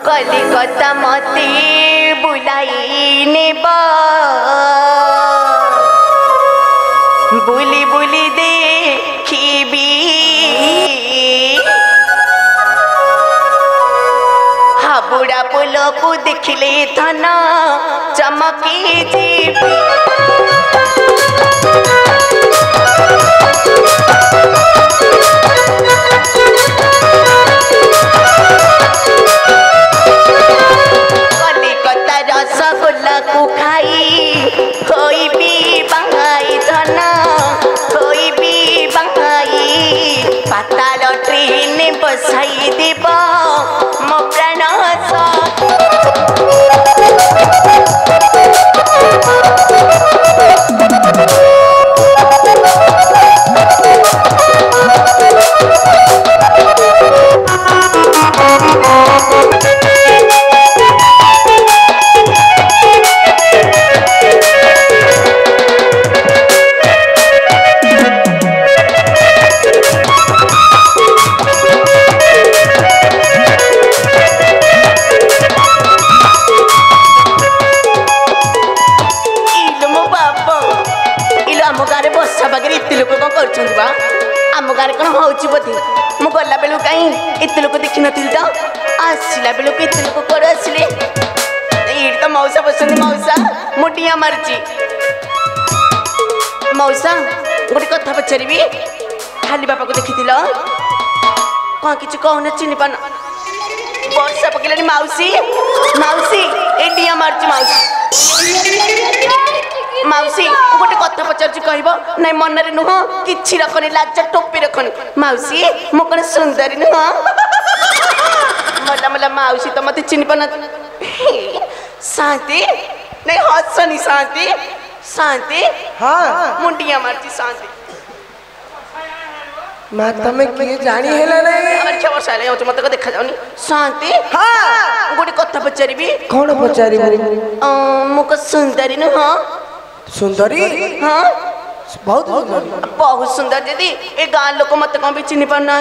कलिकता मते बुलाई नेब बुली बुली देखिबी हाबुड़ा पुल को देखिले धन चमकी जीवी कलिकता रसगोल्ला को खाई खोईबी बंगाई धन खोईबी बंगाई पाताल ट्रेन बसाई देव मो प्राण आम गाँव कौन हो बोधे मु गला बेलू कहीं एत लोक देखी नी तो आसला बेलू एत लोक कौन आसिले ये तो मौसा बसंत मौसा मुटिया मार्ची मौसा गोटे कथा पचारि खाली बापा को देखी कौन कि कहना चिन्ह पान वर्षा पकड़ा मौसी मौसी एडिया मार्ची मौसी मौसी गोटे कथा पचार कह ना मन में नुह कि रखनी लाज टोपी रखनी मौसी मो कौन सुंदरी नुह मला मला मौसी तो मत चिन्ह पाना शांति नहीं हसनी शांति शांति हाँ मुंडिया मारती शांति तमें किए जानी है नहीं क्या वर्षा ले मत को देखा जाउनी शांति हाँ गोटे कथा पचारि कौन पचारि मो को सुंदरी नुह सुंदरी हाँ बहुत सुंदर दीदी ए गाँ लोक मत कौन भी चिन्ह पाना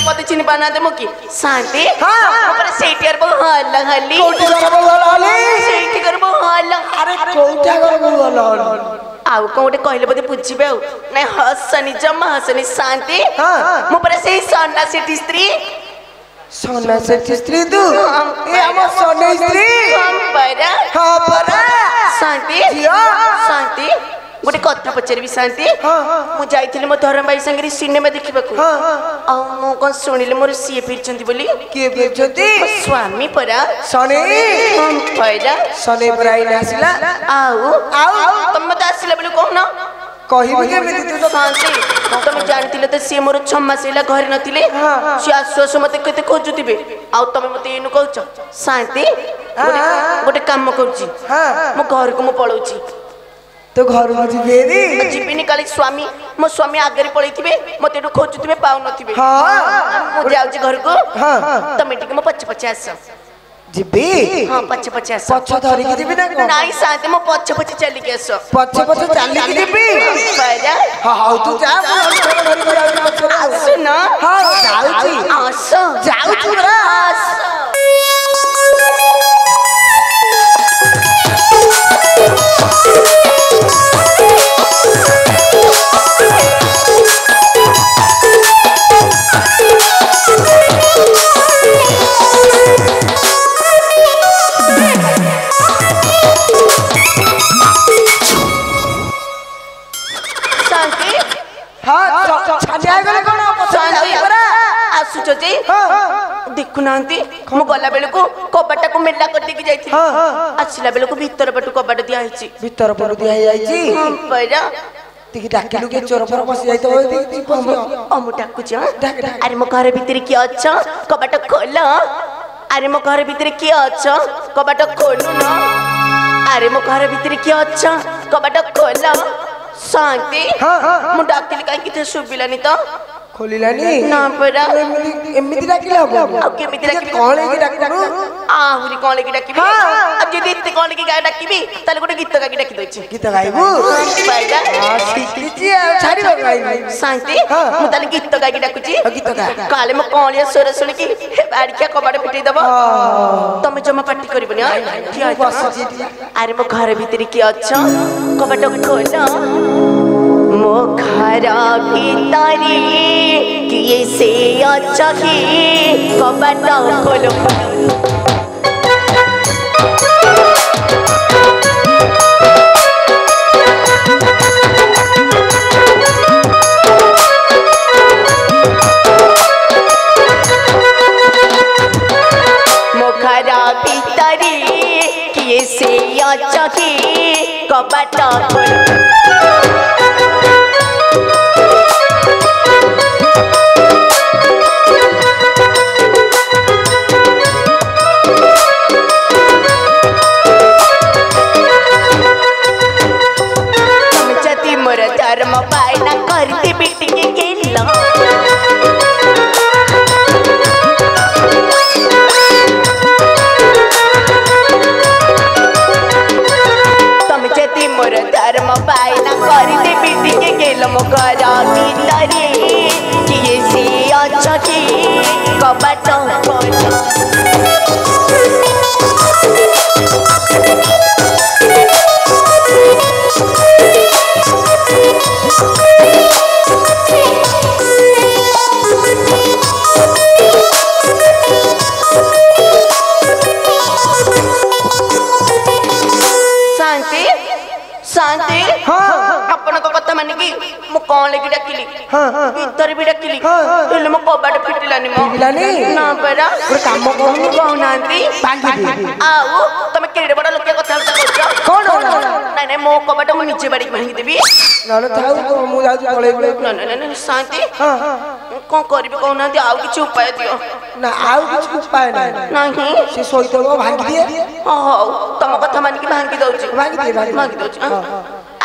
मत चिन्ह पाना मुकी शांति आउ कौन गोटे कहले बोधे बुझे ना हसनी जमा हसनी शांति मुझे से सन्ना सेठी स्त्री सोना से स्त्री तू ये हम सोना स्त्री परा हां परा शांति शांति गोटे कथा पचारि शांति मु जाइथिले मो धरम भाई संगे सिनेमा देखिबाकू आ मु कोन सुनिले मोर सीए फिरचंती बोली के फिरचंती स्वामी परा सने हम परा सने पराई नासिला आउ आउ तुम मत आसिला बोली कहना कहिबे के मिति तू तो शांति तुम जानथिले तो सी मोर 6 मास हेला घर नथिले सी आसो मते केते खोजुतिबे आ तुम मते एनु कहउछ शांति गोटे काम करछि मो घर को मो पळौछि तो घर में जीबेरी जीबिनी काली स्वामी मो स्वामी आगे पळैथिबे मते एनु खोजुतिबे पाउ नथिबे हां मो जाउछि घर को तमे टिके मो पछ पछ आस जीबी हां पछ पछ आस पछ धरि के जीबी ना नाई शांति मो पछ पछ चली के आस पछ पछ चली के जीबी बरा हां तू जा आस न हां जाउछि आस जाउछि रे आस देखुना मु गला बेल को कबाटा को मेला कर देकी जाई थी आसिला बेल को भीतर पटु कबाट दिया हिची भीतर पटु दिया जाईची परा तिकी डाकिलु के चोर पर बस जाई तो अमु डाकु छ अरे मो घर भीतर की अच्छा कबाट खोल अरे मो घर भीतर की अच्छा कबाट खोलु न अरे मो घर भीतर की अच्छा कबाट खोल शांति मु डाकिल काई किथे सुबिलानी तो ଖୋଲିଲାନି ନା ପରା ଏମିତି ଡାକିଲେ ହବ ଆଉ କେମିତି ଡାକିବି କଣ ହେଇକି ଡାକୁନୁ ଆହୁରି କଣ ଲାଗି ଡାକିବି ଆଉ ଯଦି ଏତେ କଣ ଲାଗି ଡାକିବି ତାହେଲେ ଗୋଟେ ଗୀତ ଗାଇକି ଡାକି ଦଉଛି ଗୀତ ଗାଇବୁ ପାଇଲା ଶିଖିଛି ଆଉ ଛାଡ଼ିବ ଗାଇବି ଶାନ୍ତି ମୁଁ ତାହେଲେ ଗୀତ ଗାଇକି ଡାକୁଛି ଗୀତ ଗା କାଳେ ମୋ କଅଳିଆ ସ୍ୱର ଶୁଣିକି ବାଡ଼ିକିଆ କବାଟ ଫିଟେଇ ଦବ ତମେ ଜମା ପାଟି କରିବନି ଆରେ ମୋ ଘର ଭିତରେ କିଏ ଅଛ କବାଟ ଖୋଲ ମୋ ଘର ଭିତରେ କିଏ ସେ ଅଛ କି କବାଟ ଖୋଲ ମୋ ଘର ଭିତରେ କିଏ ସେ ଅଛ କି କବାଟ ଖୋଲ धर्म पायना करते बेटी के गेल तुम जति मोर धर्म पायना करते बेटी के गेल मो घर भीतरे किए से अछ कि कबाट खोल शांति अपन कथा मानिकी मु कौन लेके डाकिली भीतर भी डाकिली हेले मो कबाट फिटिलानी मो ना परा ஒரு काम करू कहनांती भांगी दे आउ तमे केडे बडा लोके कथा करछो कोन नहीं नहीं मो कबाट मु नीचे बाड़ी भांगी देबी नले थाउ मु जाउ पळेबले ना ना ना शांति कोन करबी कहनांती आउ किछ उपाय दियो ना आउ किछ उपाय नहीं से सोइतो भांगी दे हो तम कथा मानिकी भांगी दउची भांगी दउची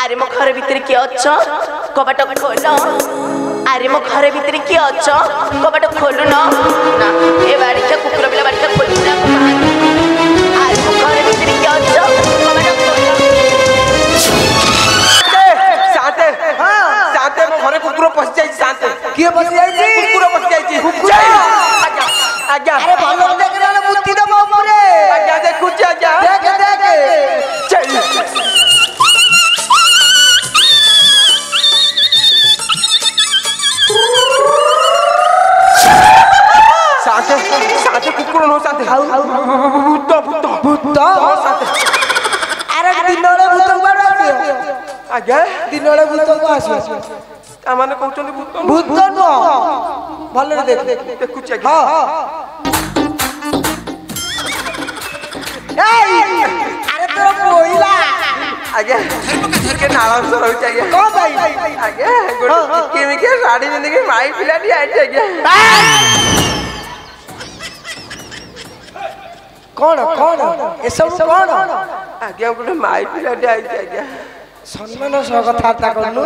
अरे मो घर भीतर किए अछ कबाट खोल अरे मो घर भीतर किए अछ कबाट खोलु न ना ए बाड़ी के कुकुर बिला बाड़ी के खोलु ना अरे मो घर भीतर किए अछ कबाट खोल शांते शांते मो घरे कुकुर पस जाई शांते किए पस जाई कुकुर पस जाई कुकुर आजा आजा अरे भलो देख रे मुत्ती दबो ऊपरे आजा देखु आजा देख देख चल साथे साथे कुकुर नो साथे भूत भूत भूत साथे अरे दिनले भूत बाड़ आसी आगे दिनले भूत को आसी आ माने कहउछन भूत भूत नो भले देख देखु छ हां ए अरे तोर कोइला आगे के नाम से रहू चाहिए को भाई आगे गोटी केमी के साड़ी में के माई पिला दी आइ आगे कौन कौन ए सब कौन आगे गोटे माई पिला दी आइ आगे सम्मान सह कथा करनु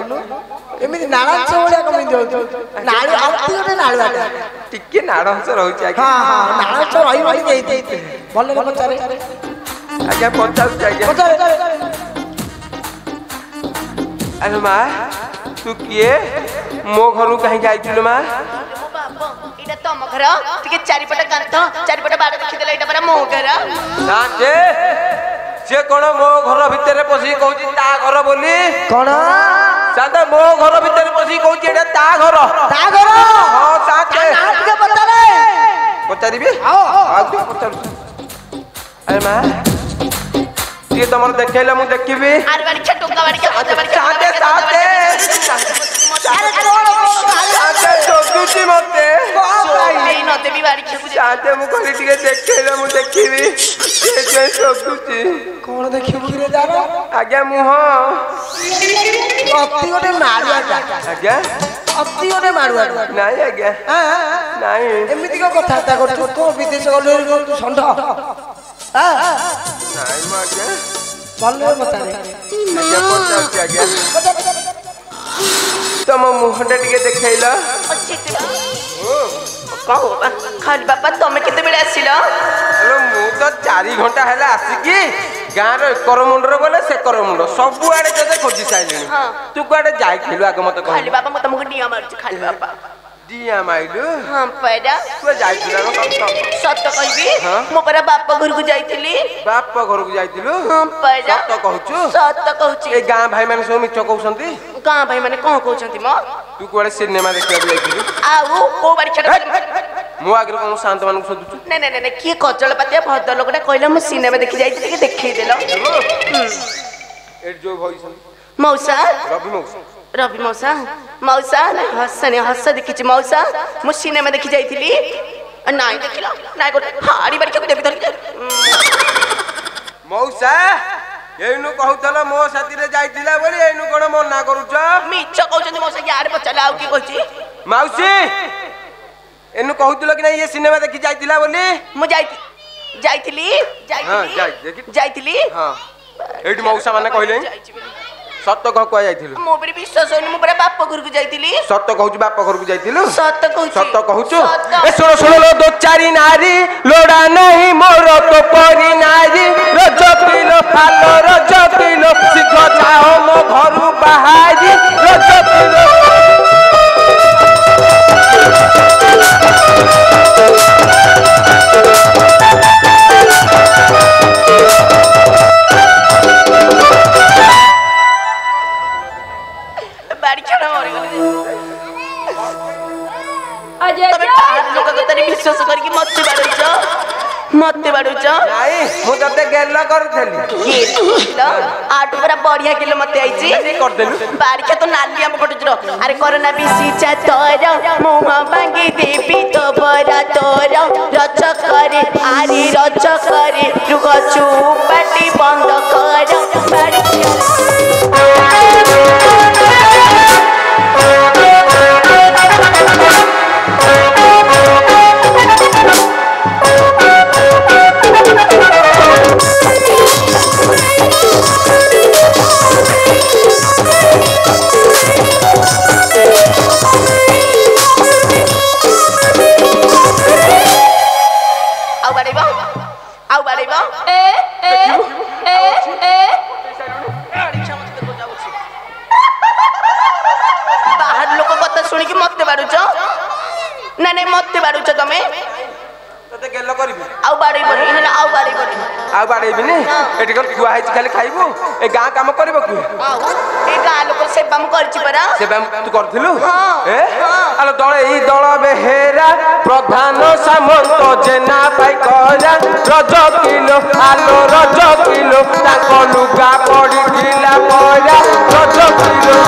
एमिति नारायण सोळिया कमी देउ नाळु आती गोटे नाळुआ टिके नारायण से रहू चाहिए हां हां नारायण से रही बनी देई भले पचारे आगे पचार आगे अरे माँ तू किए मो घर कहीं जाइथिलु माँ इटा तम घर टिके चारिपट कांत चारिपट बाड़ देखि देला इटा परा मो घर ना से कोन मो घर भितर पसी कहूची ता घर बोली कोन सादा मो घर भितर पसी कहूची एटा ता घर हां साथे टिके पचारे पचारिबी हां आ तू पचार अरे माँ ये तमर देखैला मु देखिबी आर बाड़ी छटुका बाड़ी के आजा बाड़ी साथे साथे अरे कोन साथे जोगुची मते ei no devi बाड़ी के बुझे साथे मु करी टिके देखैला मु देखिबी से जे जोगुची कोन देखियो किरे जारो आगे मुह अति गोटे मारुआ आगे अति गोटे मारुआ नहीं आगे नहीं एमिति को कथा ता करछु को विदेश गले संढ हां नहीं मागे भले पचारे आगे पचार आगे ତମ ମୁହଁଟା ଟିକେ ଦେଖେଇଲ। କଣ ଖାଲି ବାପା ତମେ କେତେବେଳେ ଆସିଲ? ମୁଁ ତ 4 ଘଣ୍ଟା ହେଲା ଆସିକି ଗାଁର ଏକର ମୁଣ୍ଡରେ ଗଲେ ସେକର ମୁଣ୍ଡ ସବୁଆଡେ ତତେ ଖୋଜି ସାଇଲିଣି। ତୁ କୁଆଡେ ଯାଇଥିଲୁ ଆଗ ମତେ କହ। ଖାଲି ବାପା ମୁଁ ତମକୁ ଡିଆ ମାରୁଛି ଖାଲି ବାପା। ଡିଆ ମାଇଲୁ? ହଁ ପରା। ତୁ ଯାଇଥିଲୁ ଆଗ ସତ କହିବି ମୁଁ ପରା ବାପ ଘରକୁ ଯାଇଥିଲି। ବାପ ଘରକୁ ଯାଇଥିଲୁ? ହଁ ପରା। ସତ କହୁଛୁ? ସତ କହୁଛି। ଏ ଗାଁ ଭାଇ ମାନେ ସବୁ ମିଛ କହୁଛନ୍ତି। ଗାଁ ଭାଇ ମାନେ କଣ କହୁଛନ୍ତି ମ? ତୁ କୁଆଡେ ସିନେମା ଦେଖିବାକୁ ଯାଇଥିଲୁ? ଆଉ କୋଉ ବାଡି ଛାଡ ମୁଁ ଆଗରେ କଣ ଶାନ୍ତ ମାନଙ୍କୁ ଶୋଧୁଛୁ? ନାଇଁ କିଏ କଜଳ ପାତିଆ ଭଦ୍ର ଲୋକଟା କହିଲା ମୁଁ ସିନେମା ଦେଖି ଯାଇଥିଲି ଟିକେ ଦେଖେଇଦେଲ। ଏଠି ଯୋଉ ଭଇସନ୍ତି ମଉସା ରବି ମଉସା ମଉସା ହସନି ହସ ଦେଖିଛି ମଉସା ମୁଁ ସିନେମା ଦେଖି ଯାଇଥିଲି। ନାଇଁ ଦେଖିଲ ନାଇଁ ଗୋଟେ ହାଡି ବାଡି ଦେବି ଧରିକି ମଉସା ଏଇନୁ କହୁଥିଲ ମୋ ସାଥିରେ ଯାଇଥିଲା ବୋଲି ଏଇନୁ କଣ ମନା କରୁଛ? ମିଛ କହୁଛନ୍ତି ମଉସା ୟାଡେ ପଚାରିଲେ ଆଉ କିଏ କହିଛି? ମାଉସୀ ଏନୁ କହୁଥିଲ କି ନାଇଁ ଇଏ ସିନେମା ଦେଖି ଯାଇଥିଲା ବୋଲି? ମୁଁ ଯାଇଥିଲି ଏଇଠି ମଉସା ମାନେ କହିଲେ ସତ କହ କୁଆ ଯାଇଥିଲୁ? ମୋ ଉପରେ ବିଶ୍ୱାସ ହଉନି ମୁଁ ପରା ବାପ ଘରକୁ ଯାଇଥିଲି। ସତ କହୁଛୁ ବାପ ଘରକୁ ଯାଇଥିଲୁ? ସତ କହୁଛି। ସତ କହୁଛୁ? ଏ ଶୁଣ ଲୋ ଦୋ ଚାରି ନାରୀ ଲୋଡା ନାହିଁ ମୋର ତ ପରି ନାରୀ ରଜ କିଲୋ ଫାଲ ରଜ କିଲୋ ଶୀଘ୍ର ଯାଅ ମୋ ଘରୁ ବାହାରି ରଜ କିଲୋ ବିଶ୍ୱାସ କରିକି ମତେ ବାଡୁଛ ନାଇଁ ମୁଁ ତତେ ଗେଲ କରୁଥିଲି। ଆଠୁ ପୁରା ବଢିଆ କିଲୋ ମତେ ଆଇଛି କରିଦେଲୁ ବାରିକା ତ ନାଲି ଆମ ପଟୁଚର ଆରେ କରନା ବିସିଚା ତୋର ମୁହଁ ଭାଙ୍ଗି ଦେବି ତ ବରା ତୋର ରଜ করে আরে রজ করে রুগ চুপাটি বন্ধ কর मत बाड़ुच तमे तते गेल करबी आउ बाड़ेबनी हेला आउ बाड़ेबनी आउ बाड़ेबिनी एठी कर खुआ है खाली खाइबो ए गां काम करबो कि आउ ए गां लोक सेवा म करछि परा सेवा तू करथिलु ए आलो दळे ई दळ बेहेरा प्रधान सामंत जेना पाई करा रज किलो आलो रज किलो ताको लुगा पड़ी ढिला परा रज किलो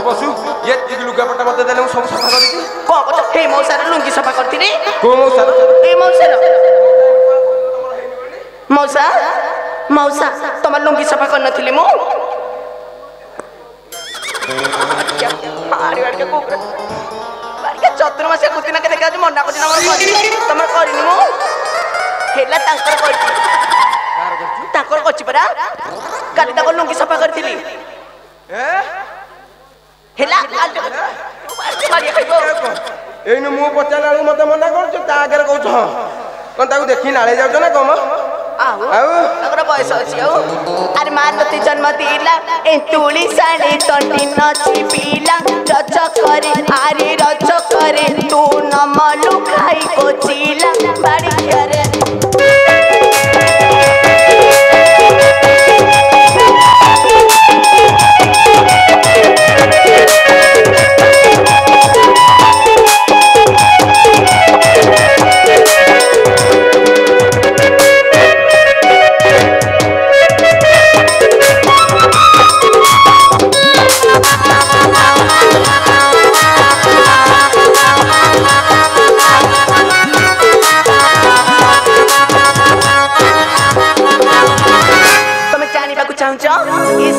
बसु ये लुगा पट्टा मत देले सब सफा करती को कत हे मौसा लुंगी सफा करती को मौसा ए मौसा मौसा मौसा तुम लुंगी सफा कर नथिली मु आरे आरे को बारिका चतुर्मास कुतिना के देखा मना को दिन तुम करिनी मु हेला तांकर करती तांकर करछि परा काली ताको लुंगी सफा करथिली हेला एनु मु पचाला मते मना करछ ता आगे कहछ कोन ताकू देखि नाळे जाउछ ना कम आउ तकर बयस अछि आउ अरे मानती जन्म दिला ए तुली साड़ी तंटी नची पीला रज करे आरे रज करे तू न मलु खाई को चीला बाड़ी करे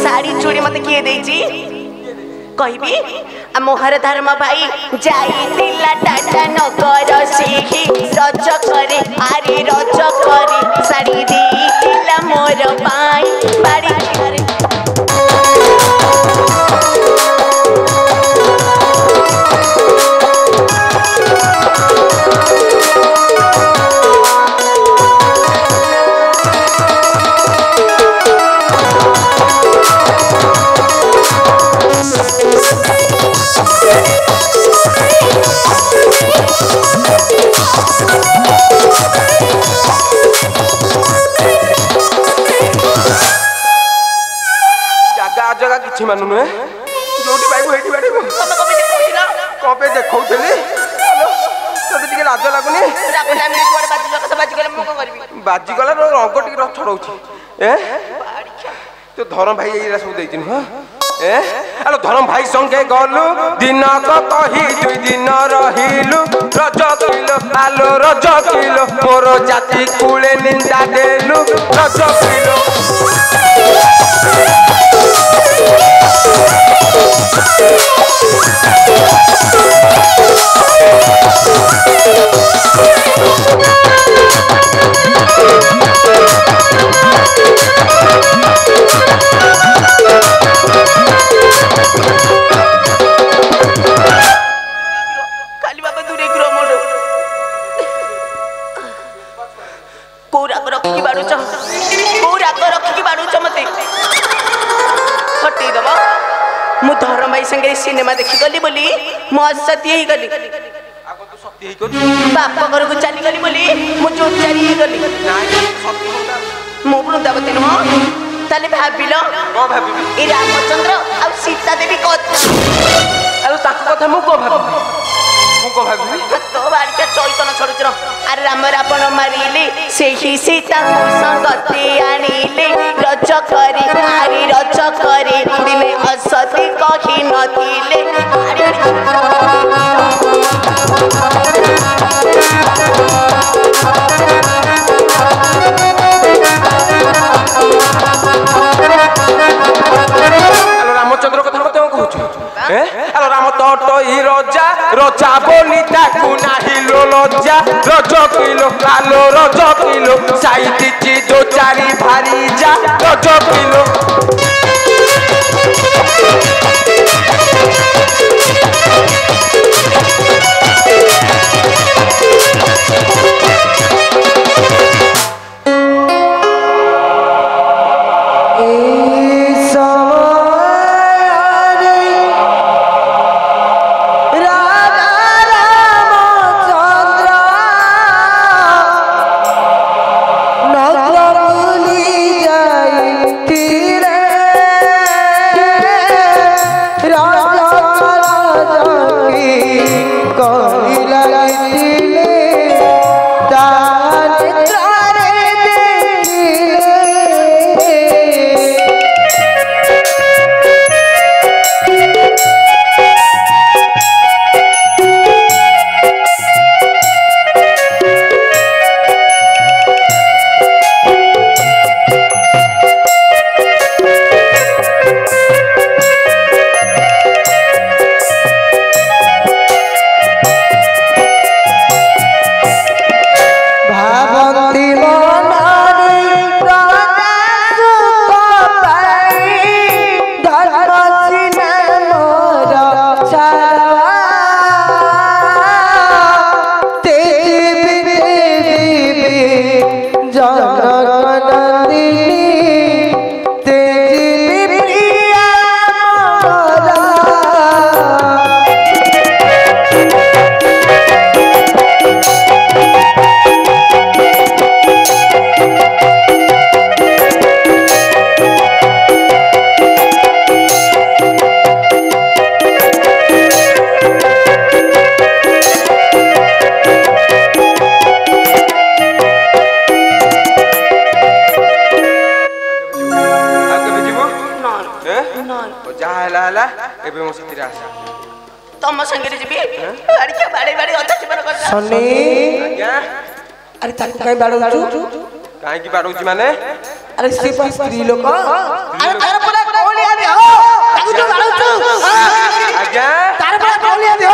ଶାଢ଼ୀ ଚୁଡ଼ି ମତେ କିଏ ଦେଇଛି କହିବି ମୋହର ଧର୍ମ ଭାଇ ଯାଇଥିଲା ଟାଟା ନଗର ସେହି ରଜ କରି ଆରେ ରଜ କରି ଶାଢ଼ୀ ଦେଇଥିଲା ମୋର ପାଇଁ ବାଡ଼ି जगह किसी मानू नुहे जोटी पाइबू हेटी बाड़ीबू कपे देखौथली तते लाज लागुनी बाजी गला रंग टिके छड़ौछि तो धरम भाई एरा सब दैछिन हां आलो धरम भाई संगे गलु दिन कही 2 दिन रहिलु रज किलो आलो रज किलो मोर जाति कुले निंदा देलु रज किलो काली बाबा दूरे ग्रो मोडो कोरा को रखी बाडू छ कोरा को रखी बाडू छ मते हटई दबा मु धरम भाई संगे सिनेमा देखि गली बोली मु असत्य ही गली आगो तू सत्य ही गली बाप घर को चली गली बोली मु चोरी ही गली नाइ सत्य होता मु वृंदावती नुह ताले भाबिलो को भाबिबी ए रामचंद्र आ सीता देवी को आलो ताको कथा मु को भाबिबी तो बाड़िका चैतन छड़ुच अरे राम रावण मारिले से ही सीता को संगति आनिले रज करे आरी रज करे दिने असती कही नथिले रामचंद्र कथा मत कहूछु आलो राम तो ई रजा रजा बोली ताकू नाही लो लज्जा रज किलो आलो रज किलो साइती ची दो चारी भारी जा रज किलो तम संगे जीवी लड़किया बाड़े बाड़े अधा जीवन कर सनी अरे ताको काई बाड़ौछु काई की बाड़ौछि माने अरे से स्त्री लोक अरे तार पूरा कोली ତାକୁ ଯୋଉ ବାଳୁଛୁ ଆଜ୍ଞା ତାର ପୁରା କଳିଆ ଦେହ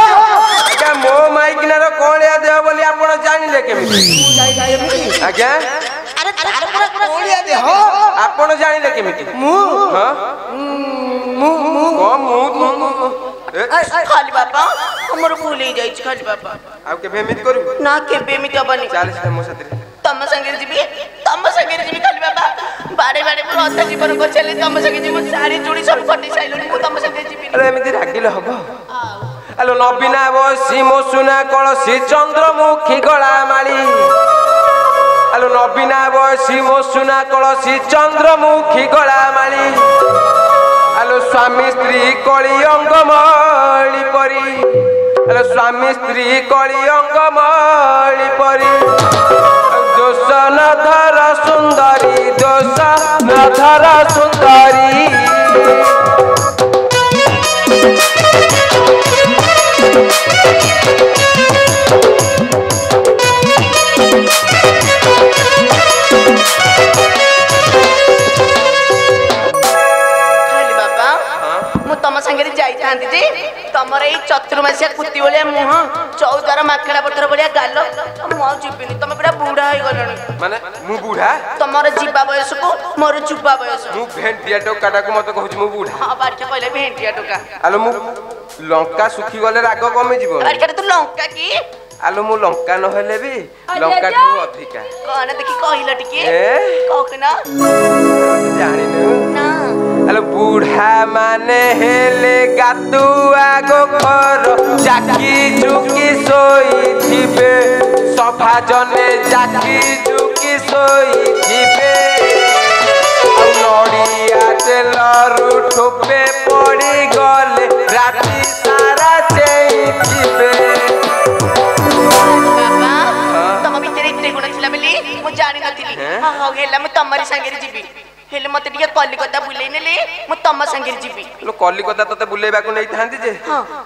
ଆଜ୍ଞା ମୋ ମାଇକିନାର କଳିଆ ଦେହ ବୋଲି ଆପଣ ଜାଣିଲେ କେମିତି ଆଜ୍ଞା ଆରେ ତାର ପୁରା କଳିଆ ଦେହ ଆପଣ ଜାଣିଲେ କେମିତି ମୁଁ ହଁ ଖାଲି ବାପା ଆମର ଭୁଲ ହେଇଯାଇଛି ଖାଲି ବାପା ଆଉ କେବେ ଏମିତି କରିବୁ ନା କେବେ ଏମିତି ହବନି ଚାଲିସ ମୋ ସାଥିରେ ତମ ସାଙ୍ଗରେ ଯିବି ଖାଲି ବାପା ବାଡେ ବାଡେ ମୋର ଅଧା ଜୀବନ ବଚାଇଲେ ତମ ସାଙ୍ଗେ ଯିବି ଶାଢୀ ଚୁଡ଼ି ସବୁ ଫଟେଇ ସାଇଲୁଣି ମୁଁ ତମ ସାଙ୍ଗରେ ଯିବି ଆଲୋ ଏମିତି ରାଗିଲେ ହବ ଆଲୋ ନବୀନା ବସି ମୋ ସୁନା କଳସୀ ଚନ୍ଦ୍ରମୁଖୀ ଗଳା ମାଳି ଆଲୋ ନବୀନା ବସି ମୋ ସୁନା କଳସୀ ଚନ୍ଦ୍ରମୁଖୀ ଗଳା ମାଳି ଆଲୋ ସ୍ୱାମୀ ସ୍ତ୍ରୀ କଳି ଅଙ୍ଗମଳି ପରି ଆଲୋ ସ୍ୱାମୀ ସ୍ତ୍ରୀ କଳି ଅଙ୍ଗମଳି ପରି ଦୋଷ ନଧର ସୁନ୍ଦରୀ ଦୋଷ ନଧର ସୁନ୍ଦରୀ ତମର ଏଇ ଚତୁର୍ମାସିଆ କୁତି ଭଳିଆ ମୁହଁ ଚଉଦାର ମାଖେଡା ପଥର ଭଳିଆ ଗାଲ ମୁଁ ଆଉ ଯିବିନି ତମେ ପୁରା ବୁଢା ହେଇଗଲଣି ମାନେ ମୁଁ ବୁଢା ତମର ଯିବା ବୟସକୁ ମୋର ଯୁବା ବୟସ ମୁଁ ଭେଣ୍ଟିଆ ଟୋକାଟାକୁ ମତେ କହୁଛି ମୁଁ ବୁଢା ହଁ ବାରିକା କହିଲେ ଭେଣ୍ଟିଆ ଟୋକା ଆଲୋ ମୁଁ ଲଙ୍କା ଶୁଖିଗଲେ ରାଗ କମିଯିବ ବାରିକାରେ ତୁ ଲଙ୍କା କି ଆଲୋ ମୁଁ ଲଙ୍କା ନହେଲେ ବି ଲଙ୍କାଠୁ ଅଧିକା କଣ ଦେଖି କହିଲ ଟିକେ କହୁନା ଜାଣିନୁ ନା ଆଲୋ ବୁଢା ମାନେ ହେଲେ ଗାତୁଆ ଗୋଖର ଜାକି ଜୁକି ଶୋଇଥିବେ ସଭା ଜନେ ଜାକି ଜୁକି ଶୋଇଥିବେ ଆଉ ନଡ଼ିଆ ତେଲରୁ ଠୋପେ ପଡ଼ିଗଲେ ରାତି ସାରା ଚେଇଥିବେ ତମ ଭିତରେ ଏତେ ଗୁଣ ଥିଲା ବୋଲି ମୁଁ ଜାଣିନଥିଲି ହଉ ହେଲା ମୁଁ ତମରି ସାଙ୍ଗରେ ଯିବି ହେଲେ ମତେ ଟିକେ କଲିକତା ବୁଲେଇ ନେଲେ ମୁଁ ତମ ସାଙ୍ଗରେ ଯିବି କଲିକତା ତତେ ବୁଲେଇବାକୁ ନେଇଥାନ୍ତି ଯେ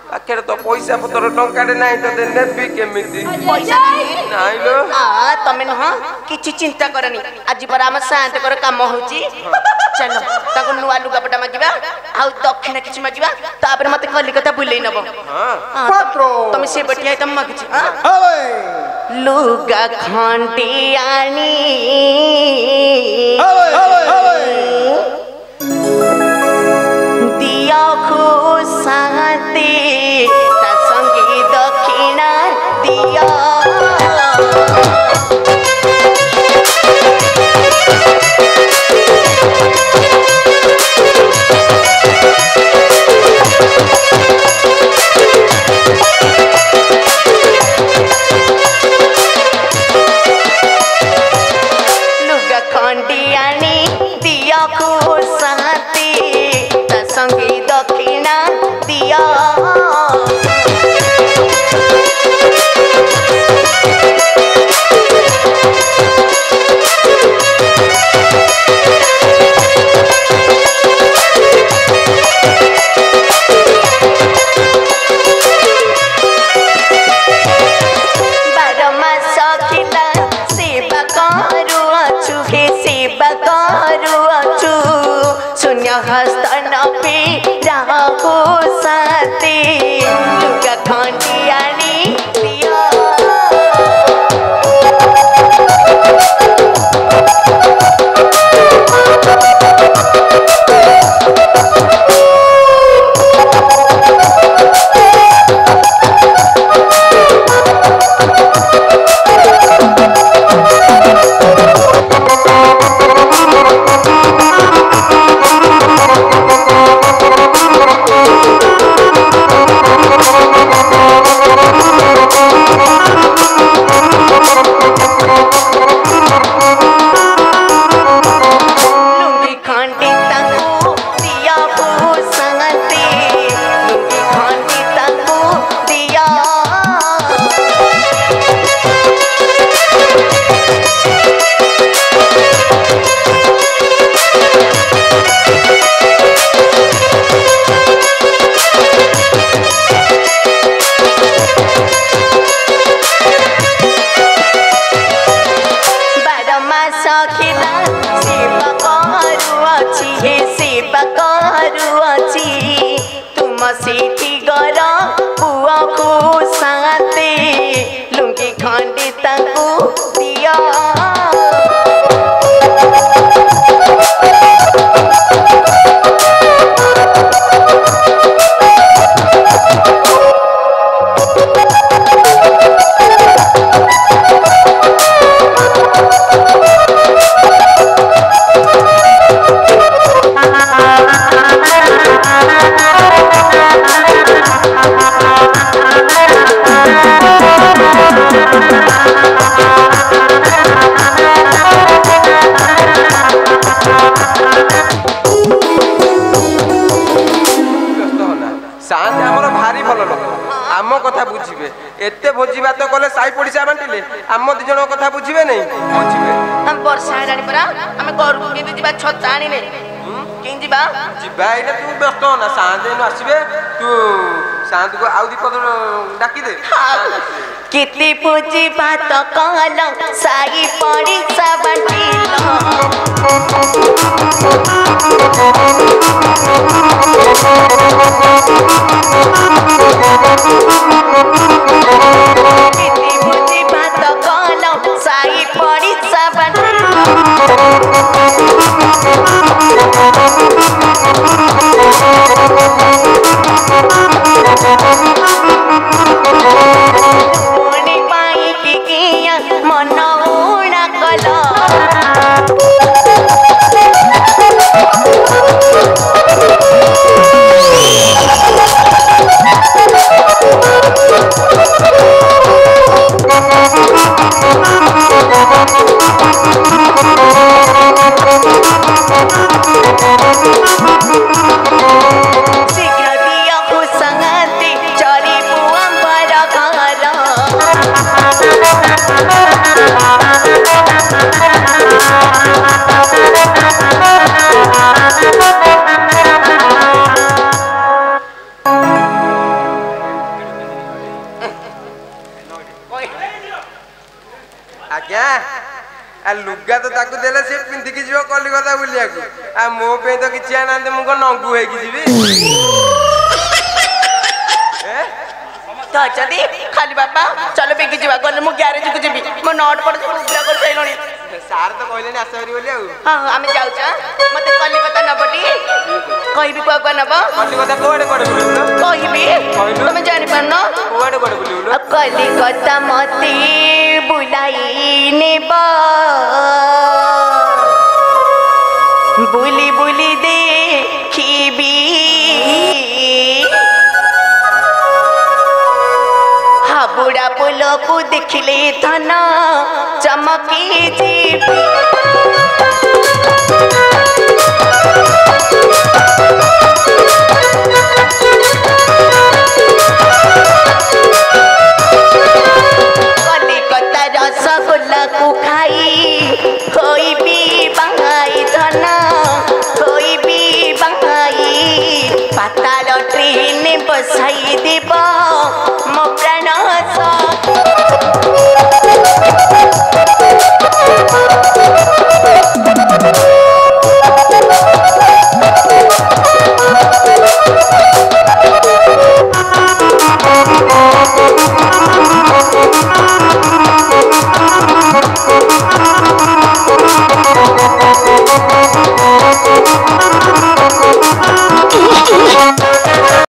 ପାଖରେ ତ ପଇସା ପତ୍ର ଟଙ୍କାଟେ ନାହିଁ ତତେ ନେବି କେମିତି ପଇସା ନାଇଁ ଲୋ ତମେ ନୁହଁ କିଛି ଚିନ୍ତା କରନି ଆଜି ପରା ଆମ ସାନ୍ତଙ୍କର କାମ ହଉଛି ଚାଲ ତାକୁ ନୂଆ ଲୁଗାପଟା ମାଗିବା ଆଉ ଦକ୍ଷିଣ କିଛି ମାଗିବା ତାପରେ ମତେ କଲିକତା ବୁଲେଇ ନବ ତମେ ସେ ବଟିଆ ତମେ ମାଗୁଛି ଲୁଗା ଖଣ୍ଡି ଆଣି ଦିଅ ଖୁସାନ୍ତି ତା ସଙ୍ଗେ ଦକ୍ଷିଣା ଦିଅ ଲୁଗା ଖଣ୍ଡି ଆଣି ଦିଅ ଖୁସାନ୍ତି ତା ସଙ୍ଗେ ଦକ୍ଷିଣା ଦିଅ हस्तन पे राहु साथे लुगा खंडी आनी दिया सेवा करू अछि सीठी गर पुआ को साते लुंगी खंडी तांको दिया एते भोजी बात कले साई पड़िसा बांटिले आम दी जन कथा बुझिबे नहीं बुझिबे हम वर्षा हेलानी परा हम घर को के दिबा छता आनिले किं जिबा जिबा इने तू व्यस्त होना सांदे न आसीबे तू सांद को आउ दीपक डाकी दे कितनी भोजी बात कहल साई पड़िसा कितनी भोजी बात कहल साई पड़िसा पुणी पाई टिकिया मन उड़ा कल शीघ्र दिया संगति चली बुआ बड़ा आज्ञा आ लुगा तो ताकू देले से पिंधिकी जीव कलिकता बुलिया को आ मो पे तो किछि आनंद मु को नंगू हे की जीवी तो जदी खाली बापा चलो बेगी जीवा गले मु गैरेज को जीबी मो नोट पड़ उबला कर सैलोनी सार तो कहले नि आसरी बोली आ हां आमे जाउ छ मते कलिकता नबटी कहिबी को नबा कलिकता कोडे कोडे बुलिलो कहिबी तुम जानि पानो कोडे कोडे बुलिलो कलिकता मते बुलाई नेबा बुली बुली देखिबी हाबुड़ा पुल को देखिले धन चमकी जीवी कलिकता रसगोल्ला को खाई होइबी बंगाई धन होइबी बंगाई पाताल ट्रेन बसाई दे